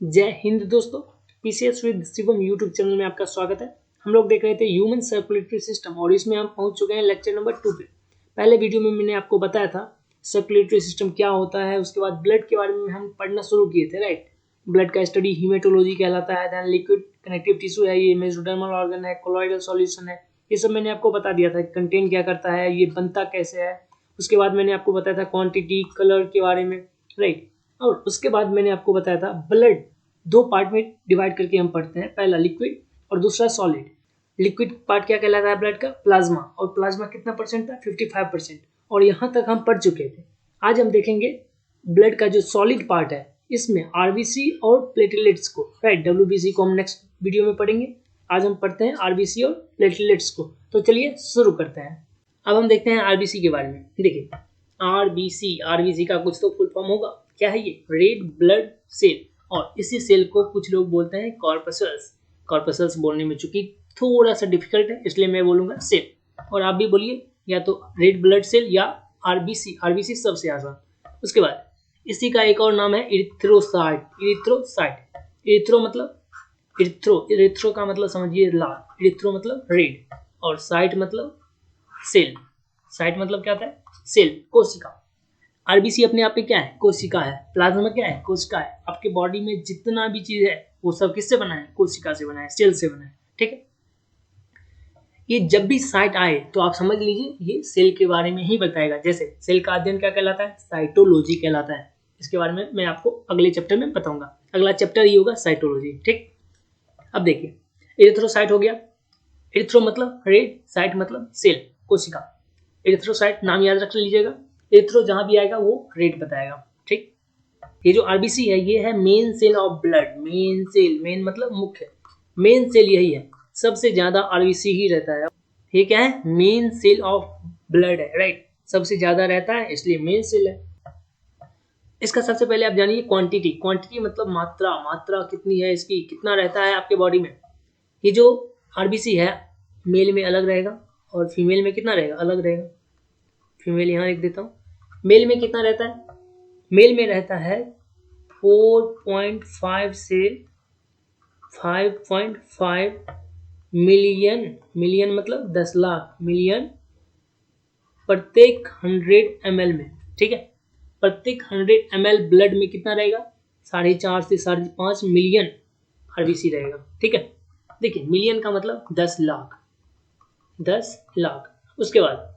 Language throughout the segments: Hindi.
जय हिंद दोस्तों। PCS with Shivam YouTube channel में आपका स्वागत है। हम लोग देख रहे थे ह्यूमन सर्कुलेटरी सिस्टम और इसमें हम पहुंच चुके हैं लेक्चर नंबर 2 पे। पहले वीडियो में मैंने आपको बताया था सर्कुलेटरी सिस्टम क्या होता है, उसके बाद ब्लड के बारे में हम पढ़ना शुरू किए थे, राइट। ब्लड का स्टडी हीमेटोलॉजी कहलाता है। देन लिक्विड कनेक्टिव टिश्यू है, ये मेसोडर्मल ऑर्गन है, कोलॉइडल सॉल्यूशन है, ये सब मैंने आपको बता दिया था। कंटेंट क्या करता है, ये बनता कैसे है। उसके बाद मैंने आपको बताया था क्वांटिटी, कलर के बारे में, राइट। और उसके बाद मैंने आपको बताया था ब्लड दो पार्ट में डिवाइड करके हम पढ़ते हैं, पहला लिक्विड और दूसरा सॉलिड। लिक्विड पार्ट क्या कहलाता है ब्लड का? प्लाज्मा। और प्लाज्मा कितना परसेंट था? 55%। और यहाँ तक हम पढ़ चुके थे। आज हम देखेंगे ब्लड का जो सॉलिड पार्ट है, इसमें आरबीसी और प्लेटलेट्स को, राइट। डब्ल्यूबीसी को हम नेक्स्ट वीडियो में पढ़ेंगे। आज हम पढ़ते हैं आरबीसी और प्लेटलेट्स को। तो चलिए शुरू करते हैं। अब हम देखते हैं आरबीसी के बारे में। देखिए आरबीसी का कुछ तो फुल फॉर्म होगा। क्या है ये? Red blood cell. और इसी सेल को कुछ लोग बोलते हैं कॉर्पसल्स। कॉर्पसल्स बोलने में चूंकि थोड़ा सा डिफिकल्ट है, इसलिए मैं बोलूंगा सेल। और आप भी बोलिए या तो रेड ब्लड सेल या आरबीसी। आरबीसी सबसे आसान। उसके बाद इसी का एक और नाम है इरिथ्रोसाइट। इरिथ्रोसाइट, इरिथ्रो मतलब इरिथ्रो का मतलब समझिए लाल, इरिथ्रो मतलब रेड, और साइट मतलब सेल। साइट मतलब क्या होता है? सेल, कोशिका। आरबीसी अपने आप में क्या है? कोशिका है। प्लाज्मा क्या है? कोशिका है। आपके बॉडी में जितना भी चीज है वो सब किससे बना है? कोशिका से बना है, सेल से बना है, ठीक है। ये जब भी साइट आए तो आप समझ लीजिए ये सेल के बारे में ही बताएगा। जैसे सेल का अध्ययन क्या कहलाता है? साइटोलॉजी कहलाता है। इसके बारे में मैं आपको अगले चैप्टर में बताऊंगा। अगला चैप्टर ये होगा साइटोलॉजी, ठीक। अब देखिए इरिथ्रोसाइट हो गया। इरिथ्रो मतलब रेड, साइट मतलब सेल, कोशिका। इरिथ्रोसाइट नाम याद रख लीजिएगा। इरिथ्रो जहां भी आएगा वो रेड बताएगा, ठीक। ये जो आरबीसी है ये है main cell of blood. Main cell, main मतलब मुख्य, मेन सेल यही है। सबसे ज्यादा आरबीसी ही रहता है। ये क्या है? मेन सेल ऑफ ब्लड है, राइट। सबसे ज्यादा रहता है इसलिए मेन सेल है। इसका सबसे पहले आप जानिए क्वांटिटी। क्वांटिटी मतलब मात्रा। मात्रा कितनी है इसकी, कितना रहता है आपके बॉडी में। ये जो आरबीसी है मेल में अलग रहेगा और फीमेल में कितना रहेगा? अलग रहेगा। फीमेल यहाँ लिख देता हूँ। मेल में कितना रहता है? मेल में रहता है 4.5 से 5.5 मिलियन। मिलियन मतलब 10 लाख, मिलियन प्रत्येक 100 ml में, ठीक है। प्रत्येक 100 ml ब्लड में कितना रहेगा? 4.5 से 5.5 मिलियन आरबीसी रहेगा, ठीक है। देखिए मिलियन का मतलब 10 लाख, 10 लाख। उसके बाद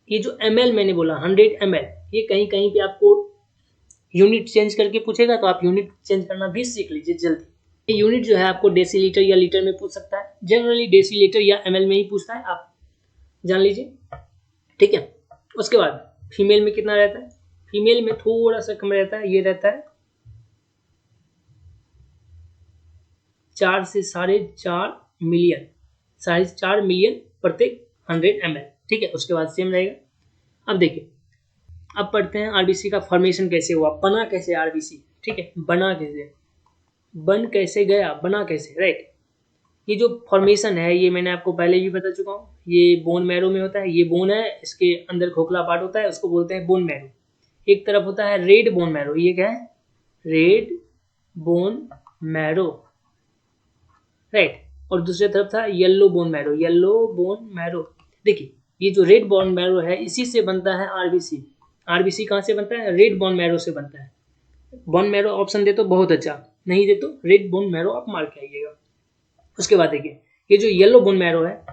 ये जो ml मैंने बोला 100 ml, ये कहीं कहीं पे आपको यूनिट चेंज करके पूछेगा तो आप यूनिट चेंज करना भी सीख लीजिए जल्दी। ये यूनिट जो है आपको डेसीलीटर या लीटर में पूछ सकता है। जनरली डेसीलीटर या ml में ही पूछता है, आप जान लीजिए, ठीक है। उसके बाद फीमेल में कितना रहता है? फीमेल में थोड़ा सा कम रहता है, ये रहता है 4 से 4.5 मिलियन। 4.5 मिलियन प्रत्येक 100 ml, ठीक है। उसके बाद सेम रहेगा। अब देखिए अब पढ़ते हैं आरबीसी का फॉर्मेशन कैसे हुआ, बना कैसे आरबीसी, ठीक है। बना कैसे, बन कैसे गया, बना कैसे, राइट। ये जो फॉर्मेशन है ये मैंने आपको पहले भी बता चुका हूँ। ये बोन मैरो में होता है। ये बोन है, इसके अंदर खोखला पार्ट होता है, उसको बोलते हैं बोन मैरो। एक तरफ होता है रेड बोन मैरो। ये क्या है? Red bone marrow, right. और दूसरी तरफ था yellow bone marrow. Yellow bone marrow. देखिए ये जो रेड बोन मैरो है इसी से बनता है आरबीसी। आरबीसी कहाँ से बनता है? रेड बोन मैरो से बनता है। बोन मैरो ऑप्शन दे तो बहुत अच्छा, नहीं दे तो रेड बोन मैरो आप मार के आइएगा। उसके बाद देखिए ये जो येलो बोन मैरो है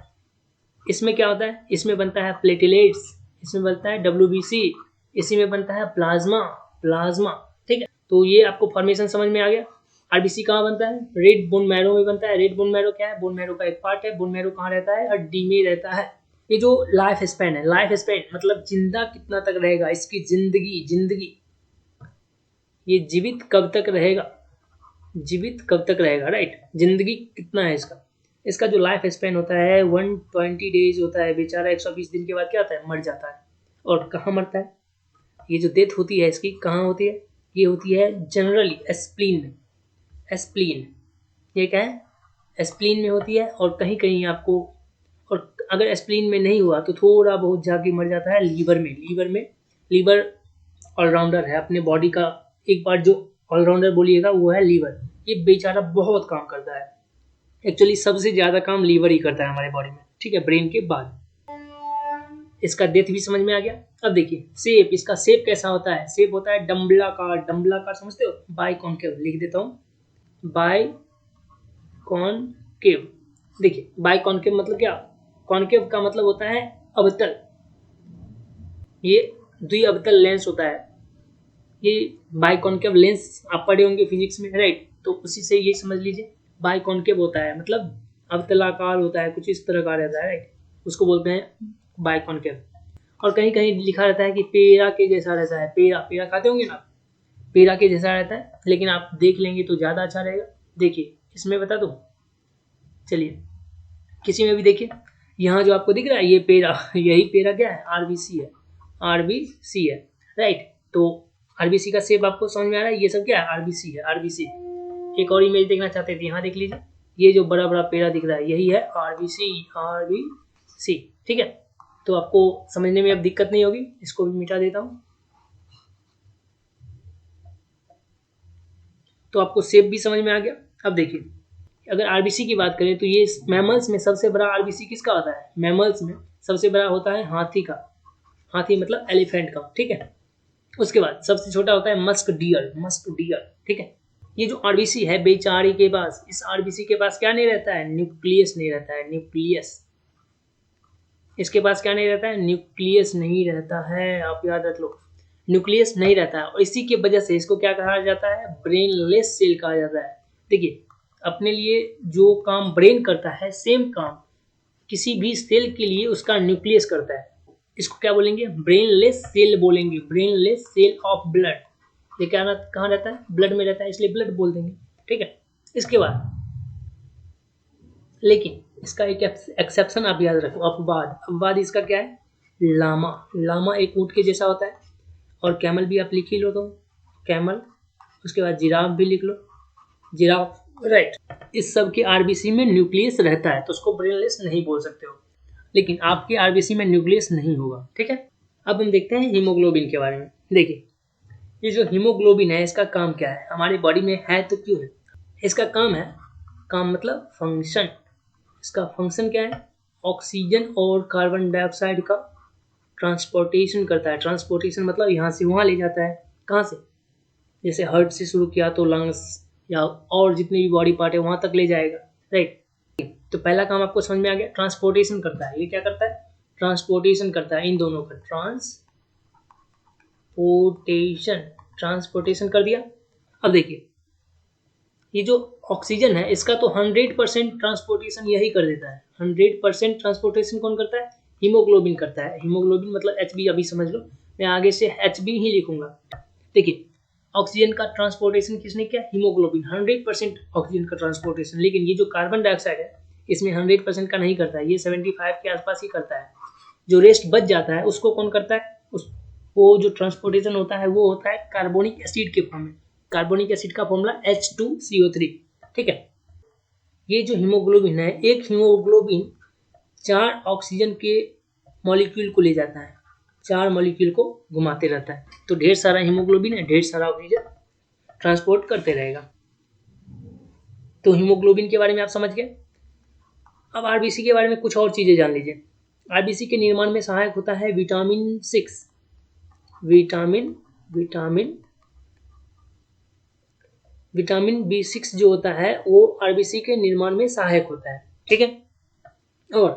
इसमें क्या होता है? इसमें बनता है प्लेटलेट्स, इसमें बनता है डब्ल्यूबीसी, इसी में बनता है प्लाज्मा। प्लाज्मा, ठीक है। तो ये आपको फॉर्मेशन समझ में आ गया। आरबीसी कहाँ बनता है? रेड बोन मैरो में बनता है। रेड बोन मैरो क्या है? बोन मैरो का एक पार्ट है। बोन मैरो कहाँ रहता है? हड्डी में रहता है। ये जो लाइफ स्पैन है, लाइफ स्पैन मतलब जिंदा कितना तक रहेगा, इसकी जिंदगी, जिंदगी ये जीवित कब तक रहेगा, जीवित कब तक रहेगा, राइट। जिंदगी कितना है इसका, इसका जो लाइफ स्पैन होता है 120 डेज होता है। बेचारा 120 दिन के बाद क्या होता है? मर जाता है। और कहाँ मरता है? ये जो डेथ होती है इसकी कहाँ होती है? ये होती है जनरली स्प्लीन में। स्प्लीन, ये क्या है? स्प्लीन में होती है। और कहीं कहीं आपको, और अगर स्प्लीन में नहीं हुआ तो थोड़ा बहुत जाके मर जाता है लीवर में। लीवर में, लीवर ऑलराउंडर है अपने बॉडी का। एक बार जो ऑलराउंडर बोलिएगा वो है लीवर। ये बेचारा बहुत काम करता है, एक्चुअली सबसे ज़्यादा काम लीवर ही करता है हमारे बॉडी में, ठीक है, ब्रेन के बाद। इसका डेथ भी समझ में आ गया। अब देखिए शेप, इसका शेप कैसा होता है, शेप होता है डम्बलाकार। डम्बलाकार समझते हो, बाई कॉन्केव, लिख देता हूँ, बाई कॉनकेव। देखिए बाई कॉनकेव मतलब क्या, कॉनकेव का मतलब होता है अवतल, ये द्विअवतल लेंस होता है। ये बाई कॉनकेव लेंस आप पढ़े होंगे फिजिक्स में, राइट, तो उसी से ये समझ लीजिए बाई कॉनकेव होता है, मतलब अवतलाकार होता है, कुछ इस तरह का रहता है, राइट, उसको बोलते हैं बाई कॉनकेव। और कहीं कहीं लिखा रहता है कि पेड़ा के जैसा रहता है, पेड़ा, पेड़ा खाते होंगे ना, पेड़ा के जैसा रहता है, लेकिन आप देख लेंगे तो ज़्यादा अच्छा रहेगा। देखिए इसमें बता दूँ, चलिए किसी में भी देखिए, यहाँ जो आपको दिख रहा है ये पेड़ा, यही पेड़ा क्या है, आरबीसी है, आरबीसी है, राइट। तो आरबीसी का शेप आपको समझ में आ रहा है, ये सब क्या है, आरबीसी है, आरबीसी। एक और इमेज देखना चाहते थे, यहाँ देख लीजिए, ये जो बड़ा बड़ा पेड़ा दिख रहा है यही है आरबीसी, आरबीसी, ठीक है। तो आपको समझने में अब दिक्कत नहीं होगी, इसको भी मिटा देता हूँ। तो आपको शेप भी समझ में आ गया। अब देखिए अगर आरबीसी की बात करें तो ये मैमल्स में सबसे बड़ा आरबीसी किसका होता है, मैमल्स में सबसे बड़ा होता है हाथी का, हाथी मतलब एलिफेंट का, ठीक है। उसके बाद सबसे छोटा होता है मस्क डियर, मस्क डियर, ठीक है। ये जो आरबीसी है बेचारे के पास, इस आरबीसी के पास क्या नहीं रहता है, न्यूक्लियस नहीं रहता है, न्यूक्लियस। इसके पास क्या नहीं रहता है, न्यूक्लियस नहीं रहता है, आप याद रख लो, न्यूक्लियस नहीं रहता है। और इसी की वजह से इसको क्या कहा जाता है, ब्रेनलेस सेल कहा जाता है। देखिए अपने लिए जो काम ब्रेन करता है, सेम काम किसी भी सेल के लिए उसका न्यूक्लियस करता है। इसको क्या बोलेंगे, ब्रेनलेस सेल बोलेंगे, ब्रेनलेस सेल ऑफ ब्लड। ये क्या कहाँ रहता है, ब्लड में रहता है, इसलिए ब्लड बोल देंगे, ठीक है। इसके बाद लेकिन इसका एक एक्सेप्शन आप याद रखो, अपवाद। अपवाद इसका क्या है, लामा। लामा एक ऊँट के जैसा होता है। और कैमल भी आप लिख ही लो, तो कैमल। उसके बाद जिराफ भी लिख लो, जिराफ, राइट। इस सब के आरबीसी में न्यूक्लियस रहता है, तो उसको ब्रेनलेस नहीं बोल सकते हो, लेकिन आपके आरबीसी में न्यूक्लियस नहीं होगा, ठीक है। अब हम देखते हैं हीमोग्लोबिन के बारे में। देखिए ये जो हीमोग्लोबिन है इसका काम क्या है, हमारी बॉडी में है तो क्यों है, इसका काम है, काम मतलब फंक्शन, इसका फंक्शन क्या है, ऑक्सीजन और कार्बन डाइऑक्साइड का ट्रांसपोर्टेशन करता है। ट्रांसपोर्टेशन मतलब यहाँ से वहाँ ले जाता है, कहाँ से, जैसे हार्ट से शुरू किया तो लंग्स या और जितने भी बॉडी पार्ट है वहाँ तक ले जाएगा, राइट। तो पहला काम आपको समझ में आ गया, ट्रांसपोर्टेशन करता है। ये क्या करता है, ट्रांसपोर्टेशन करता है, इन दोनों का ट्रांसपोर्टेशन, ट्रांसपोर्टेशन कर दिया। अब देखिए ये जो ऑक्सीजन है इसका तो 100% ट्रांसपोर्टेशन यही कर देता है। 100% ट्रांसपोर्टेशन कौन करता है, हीमोग्लोबिन करता है। हीमोग्लोबिन मतलब एचबी, अभी समझ लो, मैं आगे से एचबी ही लिखूंगा। देखिए ऑक्सीजन का ट्रांसपोर्टेशन किसने किया, हीमोग्लोबिन, 100% ऑक्सीजन का ट्रांसपोर्टेशन। लेकिन ये जो कार्बन डाइऑक्साइड है इसमें 100% का नहीं करता है, ये 75 के आसपास ही करता है। जो रेस्ट बच जाता है उसको कौन करता है, उस वो जो ट्रांसपोर्टेशन होता है वो होता है कार्बोनिक एसिड के फॉर्म में। कार्बोनिक एसिड का फॉर्मूला H2CO3, ठीक है। ये जो हीमोग्लोबिन है, एक हीमोग्लोबिन 4 ऑक्सीजन के मॉलिक्यूल को ले जाता है, 4 मॉलिक्यूल को घुमाते रहता है। तो ढेर सारा हीमोग्लोबिन है, ढेर सारा ऑक्सीजन ट्रांसपोर्ट करते रहेगा। तो हीमोग्लोबिन के बारे में आप समझ गए। अब आरबीसी के बारे में कुछ और चीजें जान लीजिए। आरबीसी के निर्माण में सहायक होता है vitamin 6, vitamin vitamin vitamin B6 जो होता है वो आरबीसी के निर्माण में सहायक होता है, ठीक है। और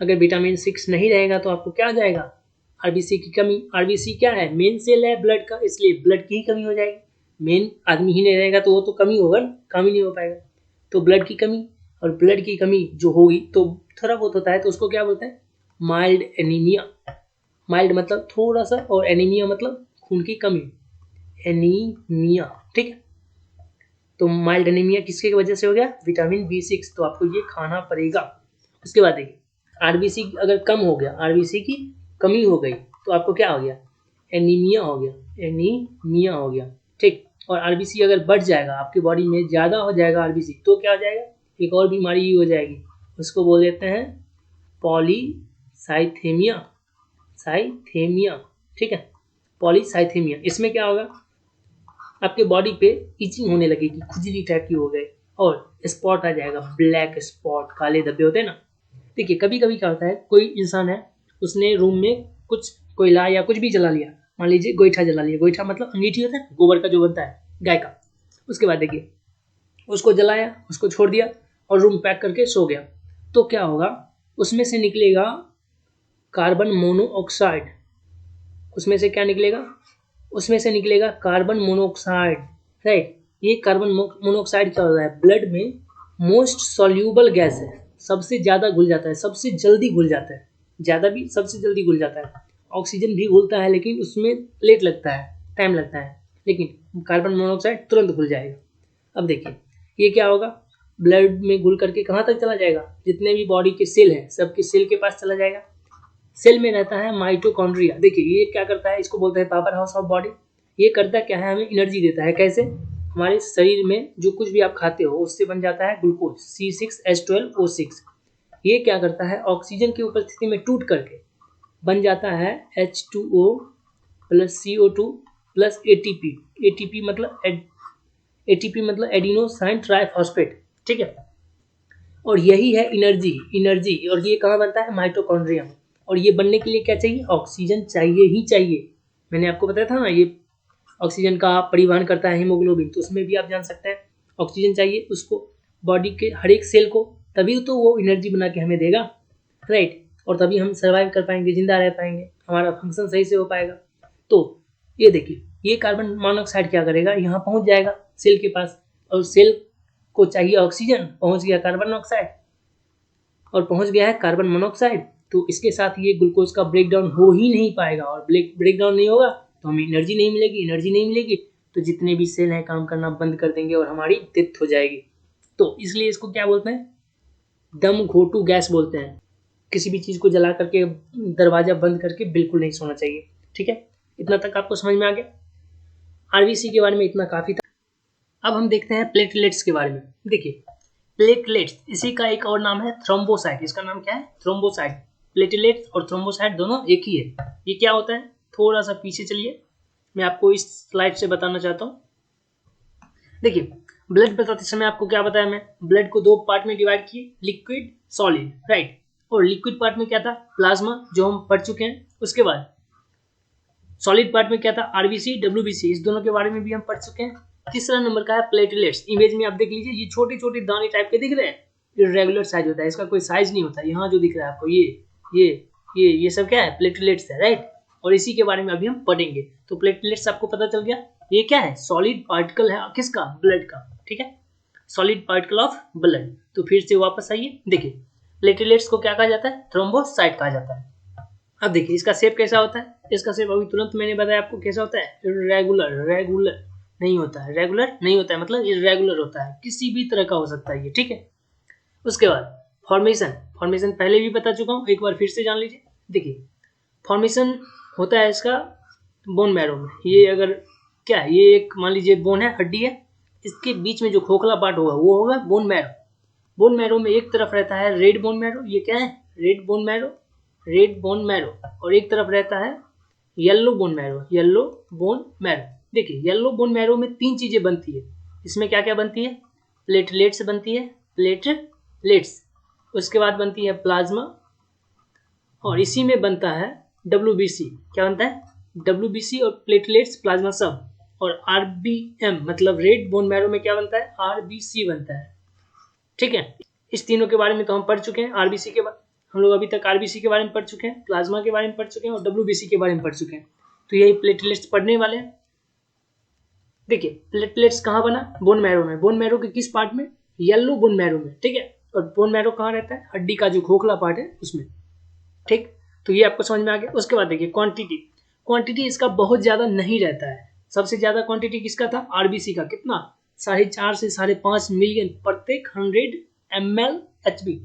अगर विटामिन 6 नहीं रहेगा तो आपको क्या आ जाएगा, आरबीसी की कमी। आरबीसी क्या है, मेन सेल है ब्लड का, इसलिए ब्लड की ही कमी हो जाएगी। मेन आदमी ही नहीं रहेगा तो वो तो कमी होगा, काम ही नहीं हो पाएगा। तो ब्लड की कमी, और ब्लड की कमी जो होगी तो थोड़ा बहुत होता है तो उसको क्या बोलते हैं, माइल्ड एनीमिया। माइल्ड मतलब थोड़ा सा, और एनीमिया मतलब खून की कमी, एनीमिया, ठीक है। तो माइल्ड एनीमिया किसके वजह से हो गया, विटामिन B6, तो आपको ये खाना पड़ेगा। उसके बाद देखिए आरबीसी अगर कम हो गया, आरबीसी की कमी हो गई तो आपको क्या हो गया, एनीमिया हो गया, एनीमिया हो गया, ठीक। और आरबीसी अगर बढ़ जाएगा, आपकी बॉडी में ज़्यादा हो जाएगा आरबीसी, तो क्या हो जाएगा, एक और बीमारी हो जाएगी, उसको बोल देते हैं पॉलीसाइथेमिया, साइथेमिया, ठीक है, पॉलीसाइथेमिया। इसमें क्या होगा, आपके बॉडी पे इचिंग होने लगेगी, खुजली टाइप की हो गई और स्पॉट आ जाएगा, ब्लैक स्पॉट, काले धब्बे होते हैं ना। देखिए कभी कभी क्या होता है, कोई इंसान है उसने रूम में कुछ कोयला या कुछ भी जला लिया, मान लीजिए गोईठा जला लिया, गोईठा मतलब अंगीठी होता है गोबर का जो बनता है गाय का। उसके बाद देखिए उसको जलाया, उसको छोड़ दिया और रूम पैक करके सो गया, तो क्या होगा, उसमें से निकलेगा कार्बन मोनोऑक्साइड। उसमें से क्या निकलेगा, उसमें से निकलेगा कार्बन मोनोऑक्साइड, राइट। ये कार्बन मोनोऑक्साइड क्या होता है, ब्लड में मोस्ट सॉल्यूबल गैस है, सबसे ज़्यादा घुल जाता है, सबसे जल्दी घुल जाता है, ज़्यादा भी सबसे जल्दी घुल जाता है। ऑक्सीजन भी घुलता है लेकिन उसमें लेट लगता है, टाइम लगता है, लेकिन कार्बन मोनोऑक्साइड तुरंत घुल जाएगा। अब देखिए ये क्या होगा, ब्लड में घुल करके कहाँ तक चला जाएगा, जितने भी बॉडी के सेल हैं सबके सेल के पास चला जाएगा। सेल में रहता है माइटोकॉन्ड्रिया। देखिए ये क्या करता है, इसको बोलते हैं पावर हाउस ऑफ बॉडी। ये करता क्या है, हमें एनर्जी देता है। कैसे, हमारे शरीर में जो कुछ भी आप खाते हो उससे बन जाता है ग्लूकोज C6H12O6। ये क्या करता है, ऑक्सीजन की उपस्थिति में टूट करके बन जाता है H2O plus CO2 plus ATP। ATP मतलब एडिनोसाइन ट्राइफॉस्फेट, ठीक है। और यही है एनर्जी। एनर्जी और ये कहाँ बनता है, माइटोकॉन्ड्रिया में। और ये बनने के लिए क्या चाहिए, ऑक्सीजन चाहिए ही चाहिए। मैंने आपको बताया था ना, ये ऑक्सीजन का परिवहन करता है हीमोग्लोबिन, तो उसमें भी आप जान सकते हैं ऑक्सीजन चाहिए उसको, बॉडी के हर एक सेल को, तभी तो वो एनर्जी बना के हमें देगा, राइट। और तभी हम सर्वाइव कर पाएंगे, जिंदा रह पाएंगे, हमारा फंक्शन सही से हो पाएगा। तो ये देखिए ये कार्बन मोनोऑक्साइड क्या करेगा, यहाँ पहुँच जाएगा सेल के पास, और सेल को चाहिए ऑक्सीजन, पहुँच गया कार्बन ऑक्साइड और पहुँच गया है कार्बन मोनोऑक्साइड। तो इसके साथ ये ग्लूकोज का ब्रेकडाउन हो ही नहीं पाएगा, और ब्रेकडाउन नहीं होगा तो हमें एनर्जी नहीं मिलेगी, एनर्जी नहीं मिलेगी तो जितने भी सेल हैं काम करना बंद कर देंगे और हमारी डेथ हो जाएगी। तो इसलिए इसको क्या बोलते हैं, दम घोटू गैस बोलते हैं। किसी भी चीज़ को जला करके, दरवाजा बंद करके बिल्कुल नहीं सोना चाहिए, ठीक है। इतना तक आपको समझ में आ गया। आरबीसी के बारे में इतना काफ़ी था। अब हम देखते हैं प्लेटलेट्स के बारे में। देखिए प्लेटलेट्स, इसी का एक और नाम है थ्रोम्बोसाइट। इसका नाम क्या है, थ्रोम्बोसाइट। प्लेटलेट्स और थ्रोम्बोसाइट दोनों एक ही है। ये क्या होता है, थोड़ा सा पीछे चलिए, मैं आपको इस स्लाइड से बताना चाहता हूँ। देखिए ब्लड बताते समय आपको क्या बताया, मैं ब्लड को दो पार्ट में डिवाइड किए, लिक्विड सॉलिड, राइट। और लिक्विड पार्ट में क्या था, प्लाज्मा, जो हम पढ़ चुके हैं। उसके बाद सॉलिड पार्ट में क्या था, आरबीसी डब्ल्यूबीसी, इस दोनों के बारे में भी हम पढ़ चुके हैं। तीसरा नंबर का है प्लेटलेट्स। इमेज में आप देख लीजिए, ये छोटे छोटे दाने टाइप के दिख रहे हैं, इरेगुलर साइज होता है, इसका कोई साइज नहीं होता। यहाँ जो दिख रहा है आपको ये ये सब क्या है, प्लेटलेट्स है, राइट। और इसी के बारे में अभी हम पढ़ेंगे। तो प्लेटलेट्स आपको पता चल गया, ये क्या है, सॉलिड पार्टिकल है, किसका, ब्लड का, ठीक है, सॉलिड पार्टिकल ऑफ ब्लड। तो फिर से वापस आइए, देखिए प्लेटलेट्स को क्या कहा जाता है, थ्रोम्बोसाइट कहा जाता है। अब देखिए इसका शेप कैसा होता है, इसका शेप अभी तुरंत मैंने बताया आपको कैसा होता है, रेगुलर नहीं होता है, रेगुलर नहीं होता है मतलब इरेगुलर होता है, किसी भी तरह का हो सकता है ये, ठीक है। उसके बाद फॉर्मेशन, फॉर्मेशन पहले भी बता चुका हूँ, एक बार फिर से जान लीजिए। देखिए फॉर्मेशन होता है इसका बोन मैरो में। ये अगर क्या है, ये एक मान लीजिए बोन है, हड्डी है, इसके बीच में जो खोखला पार्ट होगा वो होगा बोन मैरो। बोन मैरो में एक तरफ रहता है रेड बोन मैरो, ये क्या है, red bone marrow, red bone marrow. और एक तरफ रहता है yellow bone marrow, yellow bone marrow. देखिए येलो बोन मैरो में तीन चीजें बनती है। इसमें क्या क्या बनती है, प्लेटलेट्स बनती है, प्लेटलेट्स। उसके बाद बनती है प्लाज्मा, और इसी में बनता है डब्ल्यूबीसी। क्या बनता है, डब्ल्यूबीसी और प्लेटलेट्स, प्लाज्मा सब। और आरबीएम मतलब रेड बोन मैरो में क्या बनता है, आरबीसी बनता है, ठीक है। इस तीनों के बारे में तो हम पढ़ चुके हैं। आरबीसी के बाद हम लोग अभी तक आरबीसी के बारे में पढ़ चुके हैं, प्लाज्मा के बारे में पढ़ चुके हैं और डब्ल्यूबीसी के बारे में पढ़ चुके हैं। तो यही प्लेटलेट्स पढ़ने वाले हैं। देखिए प्लेटलेट्स कहाँ बना, बोन मैरो में। बोन मैरो के किस पार्ट में, येलो बोन मैरो में, ठीक है। और बोन मैरो कहाँ रहता है, हड्डी का जो खोखला पार्ट है उसमें, ठीक। तो ये आपको समझ में आ गया। उसके बाद देखिए क्वांटिटी, क्वांटिटी इसका बहुत ज्यादा नहीं रहता है। सबसे ज्यादा क्वांटिटी किसका था, आरबीसी का। कितना, 4.5 से 5.5 मिलियन प्रत्येक 100 ml HB।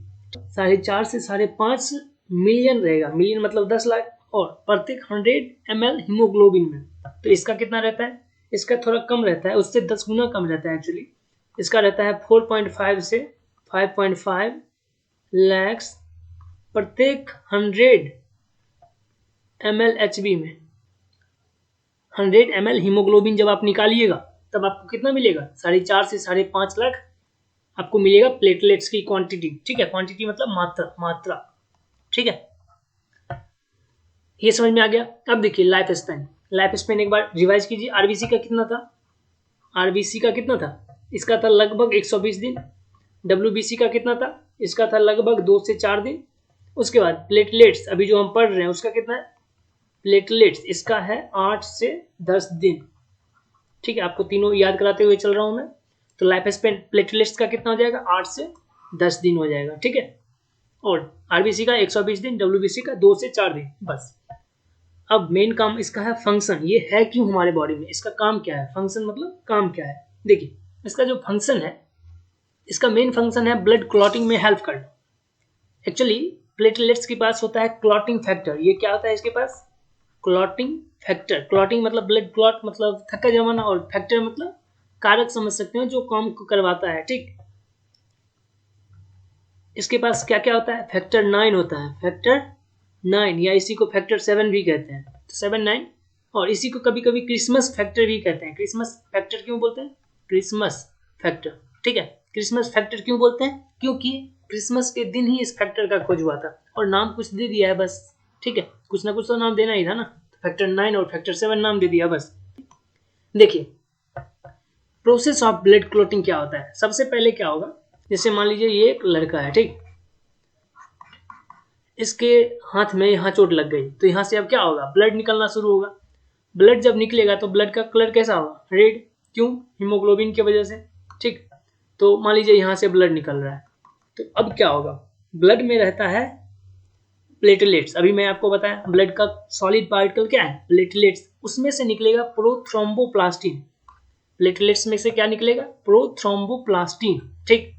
4.5 से 5.5 मिलियन रहेगा, मिलियन मतलब 10 लाख, और प्रत्येक 100 ml हीमोग्लोबिन में। तो इसका कितना रहता है, इसका थोड़ा कम रहता है, उससे 10 गुना कम रहता है एक्चुअली। इसका रहता है 4.5 से 5.5 लाख प्रत्येक 100 ml HB में। 100 ml हीमोग्लोबिन जब आप निकालिएगा तब आपको कितना मिलेगा, 4.5 से 5.5 लाख आपको मिलेगा प्लेटलेट्स की क्वांटिटी। ठीक है, क्वांटिटी मतलब मात्रा। ठीक है, ये समझ में आ गया। अब देखिए लाइफ स्पेन एक बार रिवाइज कीजिए। आरबीसी का कितना था, आरबीसी का कितना था, इसका था लगभग 120 दिन। डब्ल्यूबीसी का कितना था, इसका था लगभग 2 से 4 दिन। उसके बाद प्लेटलेट्स अभी जो हम पढ़ रहे हैं उसका कितना है, प्लेटलेट्स इसका है 8 से 10 दिन। ठीक है, आपको तीनों याद कराते हुए चल रहा हूं मैं। तो लाइफ स्पेन प्लेटलेट्स का कितना हो जाएगा, 8 से 10 दिन हो जाएगा। ठीक है, और आरबीसी का 120 दिन, डब्ल्यूबीसी का 2 से 4 दिन बस। अब मेन काम इसका है फंक्शन, ये है क्यों हमारे बॉडी में, इसका काम क्या है, फंक्शन मतलब काम क्या है। देखिए इसका जो फंक्शन है, इसका मेन फंक्शन है ब्लड क्लॉटिंग में हेल्प करना। एक्चुअली प्लेटलेट्स के पास होता है क्लॉटिंग फैक्टर। ये क्या होता है इसके पास, क्लॉटिंग फैक्टर। क्लॉटिंग मतलब ब्लड क्लॉट मतलब थक्का जमाना, और फैक्टर मतलब कारक समझ सकते हो जो काम को करवाता है। ठीक, इसके पास क्या क्या होता है, फैक्टर 9 होता है, फैक्टर 9, या इसी को फैक्टर 7 भी कहते हैं, तो 7 9। और इसी को कभी कभी क्रिसमस फैक्टर भी कहते हैं। क्रिसमस फैक्टर क्यों बोलते हैं, क्रिसमस फैक्टर। ठीक है, क्रिसमस फैक्टर क्यों बोलते हैं, क्योंकि क्रिसमस के दिन ही इस फैक्टर का खोज हुआ था, और नाम कुछ दे दिया है बस। ठीक है, कुछ ना कुछ तो नाम देना ही था ना, तो फैक्टर 9 और फैक्टर 7 नाम दे दिया बस। देखिए प्रोसेस ऑफ ब्लड क्लॉटिंग क्या होता है, सबसे पहले क्या होगा, जैसे मान लीजिए ये एक लड़का है, ठीक, इसके हाथ में यहाँ चोट लग गई, तो यहाँ से अब क्या होगा, ब्लड निकलना शुरू होगा। ब्लड जब निकलेगा तो ब्लड का कलर कैसा होगा, रेड। क्यों, हीमोग्लोबिन की वजह से। ठीक, तो मान लीजिए यहाँ से ब्लड निकल रहा है, तो अब क्या होगा, ब्लड में रहता है प्लेटलेट्स। अभी मैं आपको बताया ब्लड का सॉलिड पार्टिकल क्या है, प्लेटलेट्स। उसमें से निकलेगा प्रोथ्रोम्बोप्लास्टिन। प्लेटलेट्स में से क्या निकलेगा, प्रोथ्रोम्बोप्लास्टिन। ठीक,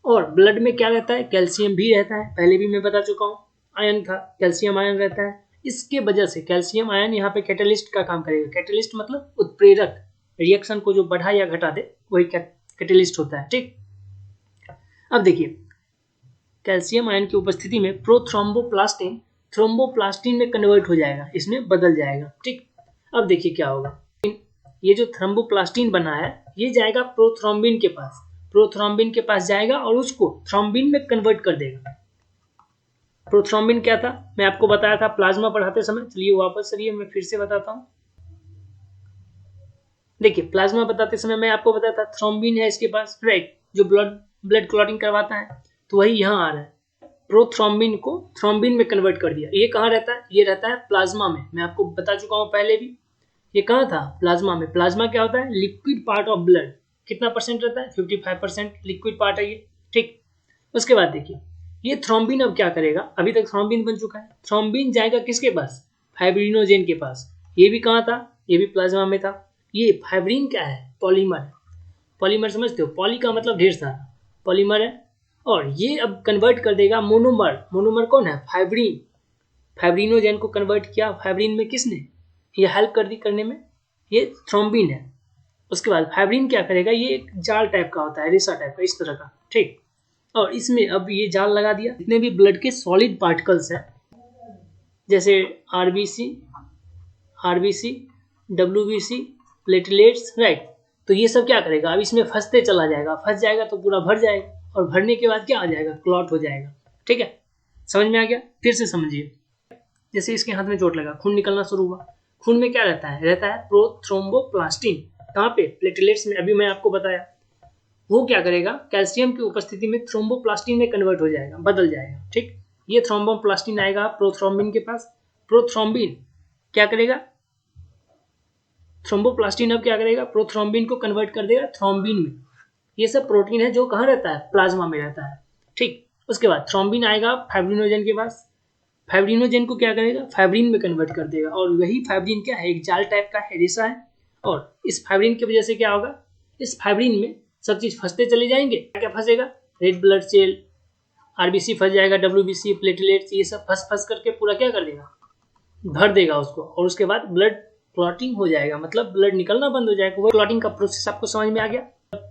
और ब्लड में क्या रहता है, कैल्शियम भी रहता है, पहले भी मैं बता चुका हूँ, आयन था, कैल्शियम आयन रहता है। इसके वजह से कैल्शियम आयन यहाँ पे कैटलिस्ट का काम करेगा। कैटलिस्ट मतलब उत्प्रेरक, रिएक्शन को जो बढ़ा या घटा दे वही कैटलिस्ट होता है। ठीक, अब देखिए कैल्शियम आयन की उपस्थिति में प्रोथ्रोम्बोप्लास्टिन थ्रोम्बोप्लास्टिन में कन्वर्ट हो जाएगा, इसमें बदल जाएगा। ठीक, अब देखिए क्या होगा, ये जो थ्रोम्बोप्लास्टिन बना है ये जाएगा प्रोथ्रोम्बिन के पास, प्रोथ्रोम्बिन के पास जाएगा और उसको थ्रोम्बिन में कन्वर्ट कर देगा। प्रोथ्रोम्बिन क्या था, मैं आपको बताया था प्लाज्मा पढ़ाते समय, चलिए वापस चलिए मैं फिर से बताता हूँ। देखिए प्लाज्मा बताते समय मैं आपको बताया था थ्रोम्बिन है इसके पास, राइट, जो ब्लड क्लॉटिंग करवाता है, तो वही यहाँ आ रहा है। प्रोथ्रोम्बिन को थ्रोम्बिन में कन्वर्ट कर दिया। ये कहाँ रहता है, ये रहता है प्लाज्मा में, मैं आपको बता चुका हूँ पहले भी। ये कहाँ था, प्लाज्मा में। प्लाज्मा क्या होता है, लिक्विड पार्ट ऑफ ब्लड। कितना परसेंट रहता है, 55% लिक्विड पार्ट है ये। ठीक, उसके बाद देखिए ये थ्रोम्बिन अब क्या करेगा, अभी तक थ्रोम्बिन बन चुका है, थ्रोम्बिन जाएगा किसके पास, फाइब्रिनोजेन के पास। ये भी कहाँ था, ये भी प्लाज्मा में था। ये फाइब्रिन क्या है, पॉलीमर है। पॉलीमर समझते हो, पॉली का मतलब ढेर सारा, पॉलीमर है। और ये अब कन्वर्ट कर देगा मोनोमर। मोनोमर कौन है, फाइब्रिन। फाइब्रिनोजेन को कन्वर्ट किया फाइब्रिन में, किसने, ये हेल्प कर दी करने में, ये थ्रोम्बिन है। उसके बाद फाइब्रिन क्या करेगा, ये एक जाल टाइप का होता है, रेशा टाइप का, इस तरह का। ठीक, और इसमें अब ये जाल लगा दिया। जितने भी ब्लड के सॉलिड पार्टिकल्स हैं, जैसे आरबीसी, डब्ल्यूबीसी, प्लेटलेट्स, राइट, तो ये सब क्या करेगा, अब इसमें फंसते चला जाएगा, फंस जाएगा तो पूरा भर जाएगा, और भरने के बाद क्या आ जाएगा, क्लॉट हो जाएगा। ठीक है, समझ में आ गया, फिर से समझिए। जैसे इसके हाथ में चोट लगा, खून निकलना शुरू हुआ, खून में क्या रहता है, प्रोथ्रोम्बोप्लास्टिन। कहाँ पे, प्लेटलेट्स में। अभी मैं आपको बताया, वो क्या करेगा, कैल्शियम की उपस्थिति में थ्रोम्बोप्लास्टिन में कन्वर्ट हो जाएगा, बदल जाएगा। ठीक, ये थ्रोम्बोप्लास्टिन आएगा प्रोथ्रोम्बिन के पास। प्रोथ्रोम्बिन क्या करेगा, थ्रोम्बोप्लास्टिन अब क्या करेगा, प्रोथ्रोम्बिन को कन्वर्ट कर देगा थ्रोम्बिन में। ये सब प्रोटीन है जो कहाँ रहता है, प्लाज्मा में रहता है। ठीक, उसके बाद थ्रोम्बिन आएगा फाइब्रिनोजेन के पास। फाइब्रिनोजेन को क्या करेगा, फाइब्रिन में कन्वर्ट कर देगा, और वही फाइब्रिन क्या है, एक जाल टाइप का है, रेशा है। और इस फाइब्रिन की वजह से क्या होगा, इस फाइब्रिन में सब चीज फंसते चले जाएंगे। क्या क्या फंसेगा, रेड ब्लड सेल, आरबीसी फंस जाएगा, डब्ल्यूबीसी, प्लेटलेट्स, ये सब फंस फंस करके पूरा क्या कर देगा, भर देगा उसको, और उसके बाद ब्लड क्लॉटिंग हो जाएगा, मतलब ब्लड निकलना बंद हो जाएगा। वो क्लॉटिंग का प्रोसेस आपको समझ में आ गया।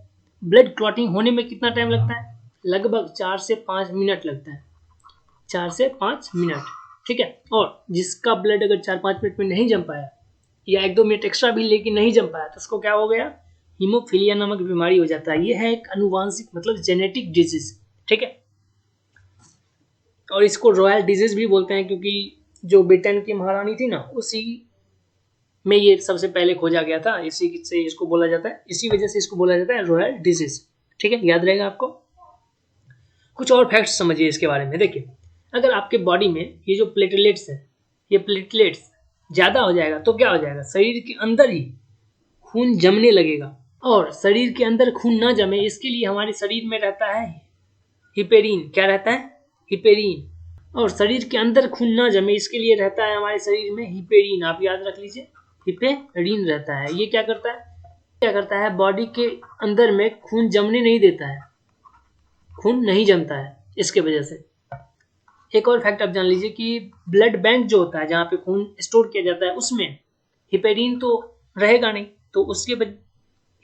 ब्लड क्लॉटिंग होने में कितना टाइम लगता है, लगभग 4 से 5 मिनट लगता है, 4 से 5 मिनट। ठीक है, और जिसका ब्लड अगर 4-5 मिनट में नहीं जम पाया, या 1-2 मिनट एक्स्ट्रा भी लेकिन नहीं जम पाया, तो उसको क्या हो गया, हीमोफीलिया नामक बीमारी हो जाता है। ये है एक अनुवांशिक मतलब जेनेटिक डिजीज, ठीक है। और इसको रॉयल डिजीज भी बोलते हैं क्योंकि जो ब्रिटेन की महारानी थी ना, उसी में ये सबसे पहले खोजा गया था, इसी से इसको बोला जाता है, इसी वजह से इसको बोला जाता है रॉयल डिजीज, ठीक है, याद रहेगा आपको। कुछ और फैक्ट्स समझिए इसके बारे में। देखिए, अगर आपके बॉडी में ये जो प्लेटलेट्स है, ये प्लेटलेट्स ज़्यादा हो जाएगा तो क्या हो जाएगा, शरीर के अंदर ही खून जमने लगेगा। और शरीर के अंदर खून ना जमे इसके लिए हमारे शरीर में रहता है हिपेरिन। क्या रहता है, हिपेरिन। और शरीर के अंदर खून ना जमे इसके लिए रहता है हमारे शरीर में हिपेरिन, आप याद रख लीजिए, हिपेरिन रहता है। ये क्या करता है, बॉडी के अंदर में खून जमने नहीं देता है, खून नहीं जमता है इसके वजह से। एक और फैक्ट आप जान लीजिए कि ब्लड बैंक जो होता है, जहाँ पे खून स्टोर किया जाता है, उसमें हिपेरिन तो रहेगा नहीं, तो उसके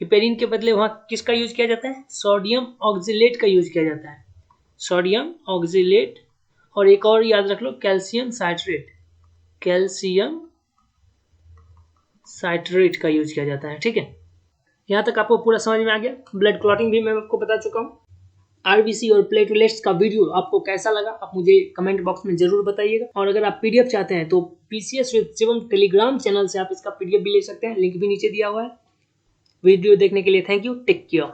हिपेरिन के बदले वहाँ किसका यूज किया जाता है, सोडियम ऑक्जेलेट का यूज किया जाता है, सोडियम ऑक्जेलेट। और एक और याद रख लो, कैल्शियम साइट्रेट, कैल्शियम साइट्रेट का यूज किया जाता है, ठीक है। यहाँ तक आपको पूरा समझ में आ गया। ब्लड क्लॉटिंग भी मैं आपको बता चुका हूँ। आरबीसी और प्लेटलेट्स का वीडियो आपको कैसा लगा, आप मुझे कमेंट बॉक्स में जरूर बताइएगा। और अगर आप पीडीएफ चाहते हैं तो PCS with Shivam Telegram channel से आप इसका पीडीएफ भी ले सकते हैं, लिंक भी नीचे दिया हुआ है। वीडियो देखने के लिए थैंक यू, टेक केयर।